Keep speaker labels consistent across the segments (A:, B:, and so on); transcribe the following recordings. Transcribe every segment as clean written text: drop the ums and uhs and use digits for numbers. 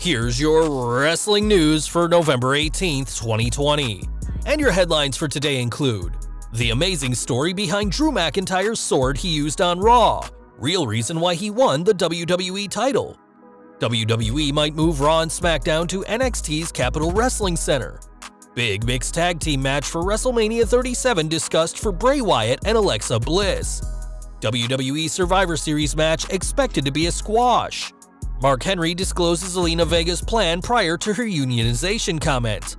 A: Here's your wrestling news for November 18th, 2020. And your headlines for today include: the amazing story behind Drew McIntyre's sword he used on Raw, real reason why he won the WWE title. WWE might move Raw and SmackDown to NXT's Capitol Wrestling Center. Big mixed tag team match for WrestleMania 37 discussed for Bray Wyatt and Alexa Bliss. WWE Survivor Series match expected to be a squash. Mark Henry discloses Zelina Vega's plan prior to her unionization comment.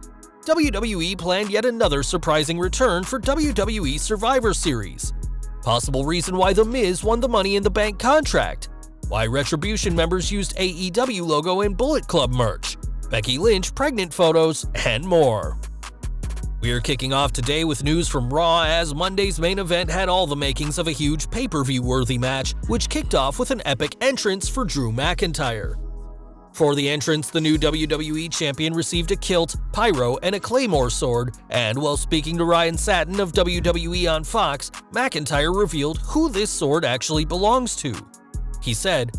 A: WWE planned yet another surprising return for WWE Survivor Series. Possible reason why The Miz won the Money in the Bank contract. Why Retribution members used AEW logo in Bullet Club merch. Becky Lynch pregnant photos, and more. We are kicking off today with news from Raw, as Monday's main event had all the makings of a huge pay-per-view worthy match, which kicked off with an epic entrance for Drew McIntyre. For the entrance, the new WWE champion received a kilt, pyro, and a claymore sword, and while speaking to Ryan Satin of WWE on Fox, McIntyre revealed who this sword actually belongs to. He said,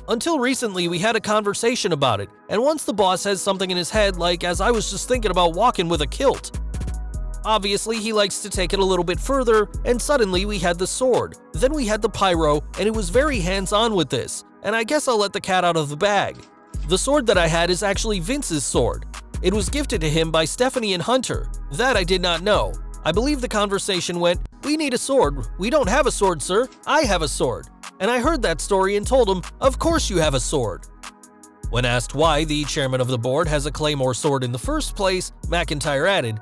A: "Until recently, we had a conversation about it, and once the boss has something in his head, like as I was just thinking about walking with a kilt. Obviously, he likes to take it a little bit further, and suddenly we had the sword, then we had the pyro, and it was very hands-on with this, and I guess I'll let the cat out of the bag. The sword that I had is actually Vince's sword. It was gifted to him by Stephanie and Hunter. That I did not know. I believe the conversation went, 'We need a sword. We don't have a sword, sir. I have a sword.' And I heard that story and told him, 'Of course you have a sword.'" When asked why the chairman of the board has a claymore sword in the first place, McIntyre added,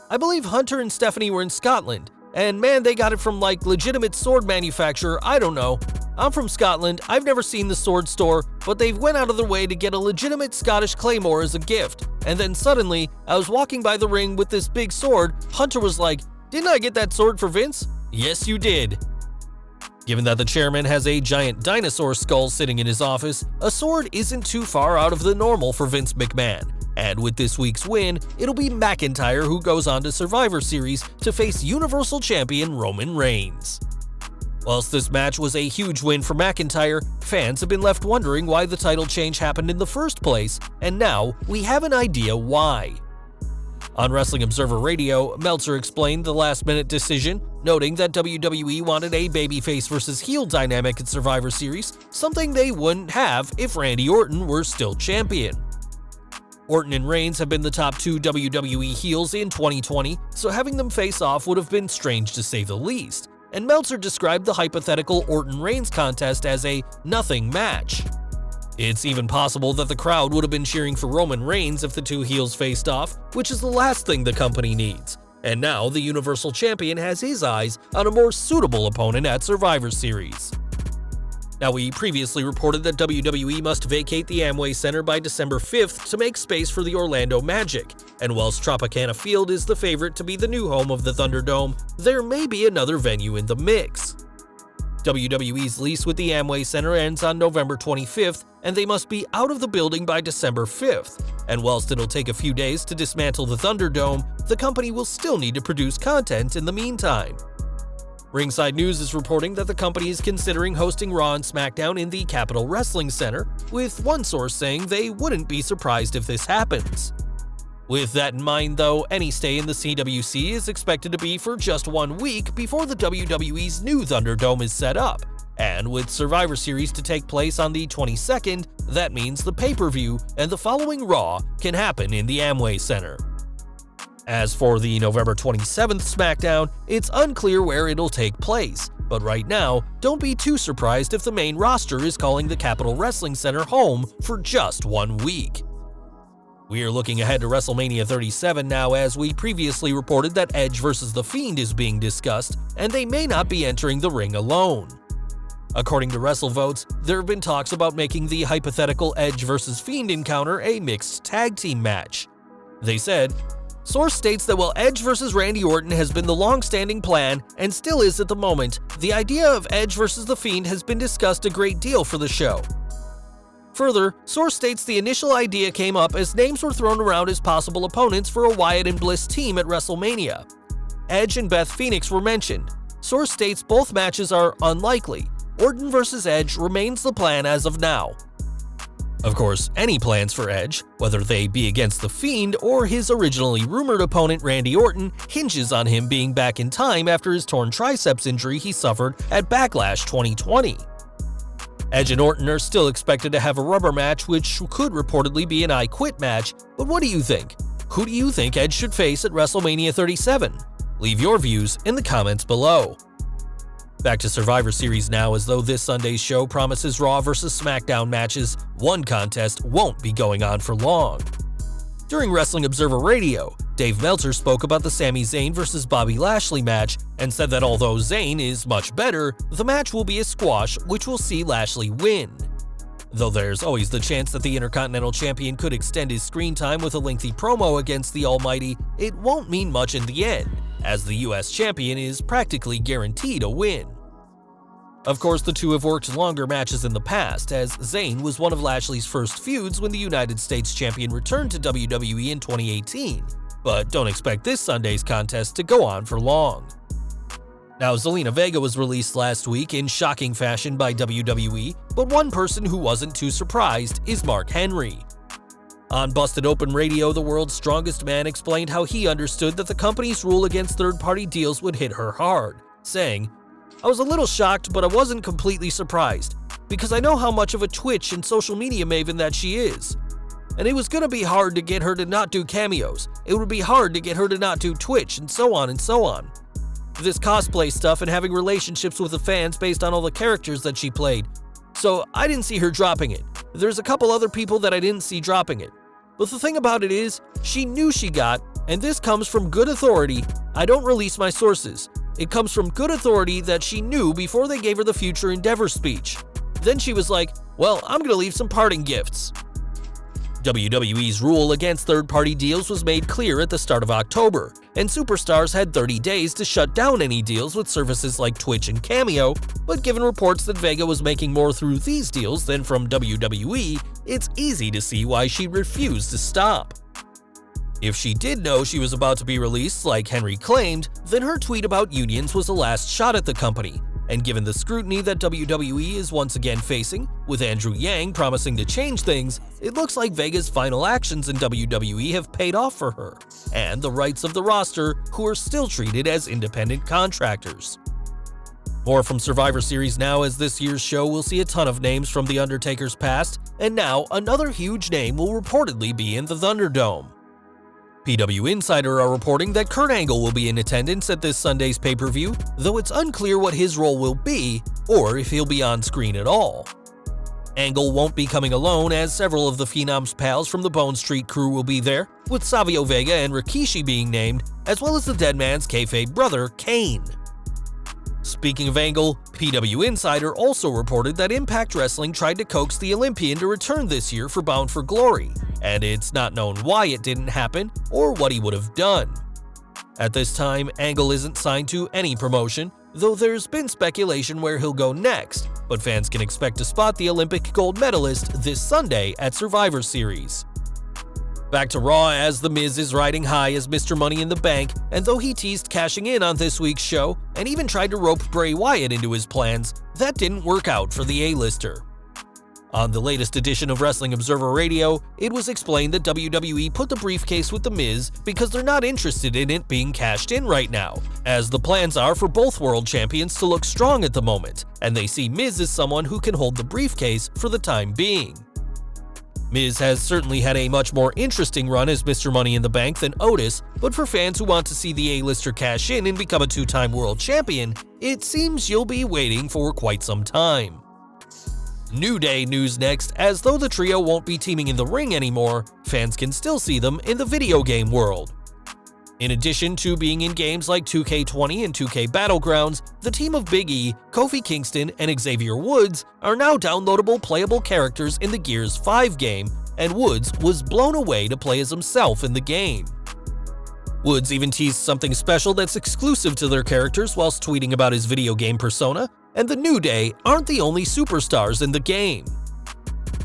A: "I believe Hunter and Stephanie were in Scotland, and man, they got it from like legitimate sword manufacturer, I don't know. I'm from Scotland, I've never seen the sword store, but they went out of their way to get a legitimate Scottish claymore as a gift, and then suddenly, I was walking by the ring with this big sword, Hunter was like, 'Didn't I get that sword for Vince?' 'Yes, you did.'" Given that the chairman has a giant dinosaur skull sitting in his office, a sword isn't too far out of the normal for Vince McMahon. And with this week's win, it'll be McIntyre who goes on to Survivor Series to face Universal Champion Roman Reigns. Whilst this match was a huge win for McIntyre, fans have been left wondering why the title change happened in the first place, and now we have an idea why. On Wrestling Observer Radio, Meltzer explained the last-minute decision, noting that WWE wanted a babyface versus heel dynamic at Survivor Series, something they wouldn't have if Randy Orton were still champion. Orton and Reigns have been the top two WWE heels in 2020, so having them face off would have been strange to say the least, and Meltzer described the hypothetical Orton-Reigns contest as a nothing match. It's even possible that the crowd would have been cheering for Roman Reigns if the two heels faced off, which is the last thing the company needs. And now the Universal Champion has his eyes on a more suitable opponent at Survivor Series. Now, we previously reported that WWE must vacate the Amway Center by December 5th to make space for the Orlando Magic, and whilst Tropicana Field is the favorite to be the new home of the Thunderdome, there may be another venue in the mix. WWE's lease with the Amway Center ends on November 25th, and they must be out of the building by December 5th, and whilst it'll take a few days to dismantle the Thunderdome, the company will still need to produce content in the meantime. Ringside News is reporting that the company is considering hosting Raw and SmackDown in the Capitol Wrestling Center, with one source saying they wouldn't be surprised if this happens. With that in mind though, any stay in the CWC is expected to be for just 1 week before the WWE's new Thunderdome is set up, and with Survivor Series to take place on the 22nd, that means the pay-per-view and the following Raw can happen in the Amway Center. As for the November 27th SmackDown, it's unclear where it'll take place, but right now, don't be too surprised if the main roster is calling the Capitol Wrestling Center home for just 1 week. We are looking ahead to WrestleMania 37 now, as we previously reported that Edge vs. The Fiend is being discussed, and they may not be entering the ring alone. According to WrestleVotes, there have been talks about making the hypothetical Edge vs. Fiend encounter a mixed tag team match. They said, "Source states that while Edge vs. Randy Orton has been the long-standing plan, and still is at the moment, the idea of Edge vs. The Fiend has been discussed a great deal for the show." Further, source states the initial idea came up as names were thrown around as possible opponents for a Wyatt and Bliss team at WrestleMania. Edge and Beth Phoenix were mentioned. Source states both matches are unlikely. Orton vs. Edge remains the plan as of now. Of course, any plans for Edge, whether they be against The Fiend or his originally rumored opponent Randy Orton, hinges on him being back in time after his torn triceps injury he suffered at Backlash 2020. Edge and Orton are still expected to have a rubber match, which could reportedly be an I Quit match, but what do you think? Who do you think Edge should face at WrestleMania 37? Leave your views in the comments below. Back to Survivor Series now, as though this Sunday's show promises Raw vs. SmackDown matches, one contest won't be going on for long. During Wrestling Observer Radio, Dave Meltzer spoke about the Sami Zayn vs. Bobby Lashley match and said that although Zayn is much better, the match will be a squash which will see Lashley win. Though there's always the chance that the Intercontinental Champion could extend his screen time with a lengthy promo against the Almighty, it won't mean much in the end, as the US Champion is practically guaranteed a win. Of course, the two have worked longer matches in the past, as Zayn was one of Lashley's first feuds when the United States Champion returned to WWE in 2018, but don't expect this Sunday's contest to go on for long. Now, Zelina Vega was released last week in shocking fashion by WWE, but one person who wasn't too surprised is Mark Henry. On Busted Open Radio, the world's strongest man explained how he understood that the company's rule against third-party deals would hit her hard, saying, "I was a little shocked, but I wasn't completely surprised, because I know how much of a Twitch and social media maven that she is. And it was gonna be hard to get her to not do cameos, it would be hard to get her to not do Twitch, and so on and so on. This cosplay stuff and having relationships with the fans based on all the characters that she played. So I didn't see her dropping it. There's a couple other people that I didn't see dropping it. But the thing about it is, she knew she got, and this comes from good authority, I don't release my sources. It comes from good authority that she knew before they gave her the Future Endeavor speech. Then she was like, well, I'm gonna leave some parting gifts." WWE's rule against third-party deals was made clear at the start of October, and superstars had 30 days to shut down any deals with services like Twitch and Cameo, but given reports that Vega was making more through these deals than from WWE, it's easy to see why she refused to stop. If she did know she was about to be released, like Henry claimed, then her tweet about unions was a last shot at the company, and given the scrutiny that WWE is once again facing, with Andrew Yang promising to change things, it looks like Vega's final actions in WWE have paid off for her, and the rights of the roster, who are still treated as independent contractors. More from Survivor Series now, as this year's show will see a ton of names from The Undertaker's past, and now another huge name will reportedly be in the Thunderdome. PW Insider are reporting that Kurt Angle will be in attendance at this Sunday's pay-per-view, though it's unclear what his role will be, or if he'll be on screen at all. Angle won't be coming alone, as several of the Phenom's pals from the Bone Street crew will be there, with Savio Vega and Rikishi being named, as well as the Dead Man's kayfabe brother, Kane. Speaking of Angle, PW Insider also reported that Impact Wrestling tried to coax the Olympian to return this year for Bound for Glory, and it's not known why it didn't happen or what he would have done. At this time, Angle isn't signed to any promotion, though there's been speculation where he'll go next, but fans can expect to spot the Olympic gold medalist this Sunday at Survivor Series. Back to Raw, as The Miz is riding high as Mr. Money in the Bank, and though he teased cashing in on this week's show and even tried to rope Bray Wyatt into his plans, that didn't work out for the A-lister. On the latest edition of Wrestling Observer Radio, it was explained that WWE put the briefcase with The Miz because they're not interested in it being cashed in right now, as the plans are for both world champions to look strong at the moment, and they see Miz as someone who can hold the briefcase for the time being. Miz has certainly had a much more interesting run as Mr. Money in the Bank than Otis, but for fans who want to see the A-lister cash in and become a two-time world champion, it seems you'll be waiting for quite some time. New Day news next, as though the trio won't be teaming in the ring anymore, fans can still see them in the video game world. In addition to being in games like 2K20 and 2K Battlegrounds, the team of Big E, Kofi Kingston, and Xavier Woods are now downloadable playable characters in the Gears 5 game, and Woods was blown away to play as himself in the game. Woods even teased something special that's exclusive to their characters whilst tweeting about his video game persona, and the New Day aren't the only superstars in the game.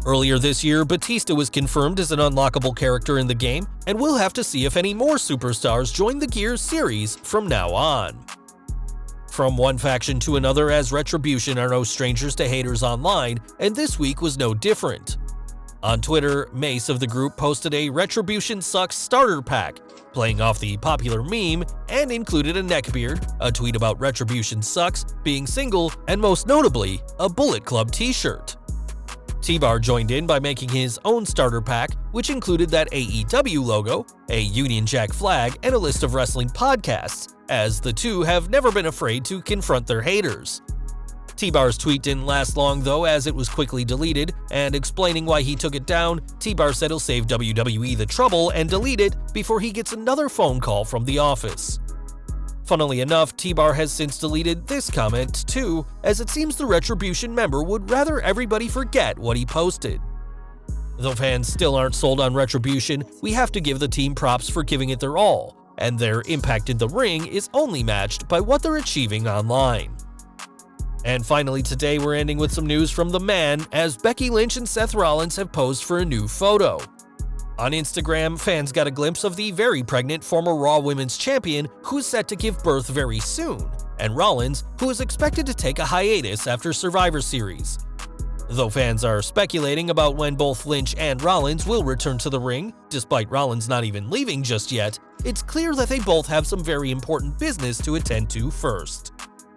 A: Earlier this year, Batista was confirmed as an unlockable character in the game, and we'll have to see if any more superstars join the Gears series from now on. From one faction to another, as Retribution are no strangers to haters online, and this week was no different. On Twitter, Mace of the group posted a Retribution Sucks starter pack, playing off the popular meme, and included a neckbeard, a tweet about Retribution Sucks, being single, and most notably, a Bullet Club t-shirt. T-Bar joined in by making his own starter pack, which included that AEW logo, a Union Jack flag, and a list of wrestling podcasts, as the two have never been afraid to confront their haters. T-Bar's tweet didn't last long though, as it was quickly deleted, and explaining why he took it down, T-Bar said he'll save WWE the trouble and delete it before he gets another phone call from the office. Funnily enough, T-Bar has since deleted this comment too, as it seems the Retribution member would rather everybody forget what he posted. Though fans still aren't sold on Retribution, we have to give the team props for giving it their all, and their impact in the ring is only matched by what they're achieving online. And finally today, we're ending with some news from The Man, as Becky Lynch and Seth Rollins have posed for a new photo. On Instagram, fans got a glimpse of the very pregnant former Raw Women's Champion, who's set to give birth very soon, and Rollins, who is expected to take a hiatus after Survivor Series. Though fans are speculating about when both Lynch and Rollins will return to the ring, despite Rollins not even leaving just yet, it's clear that they both have some very important business to attend to first.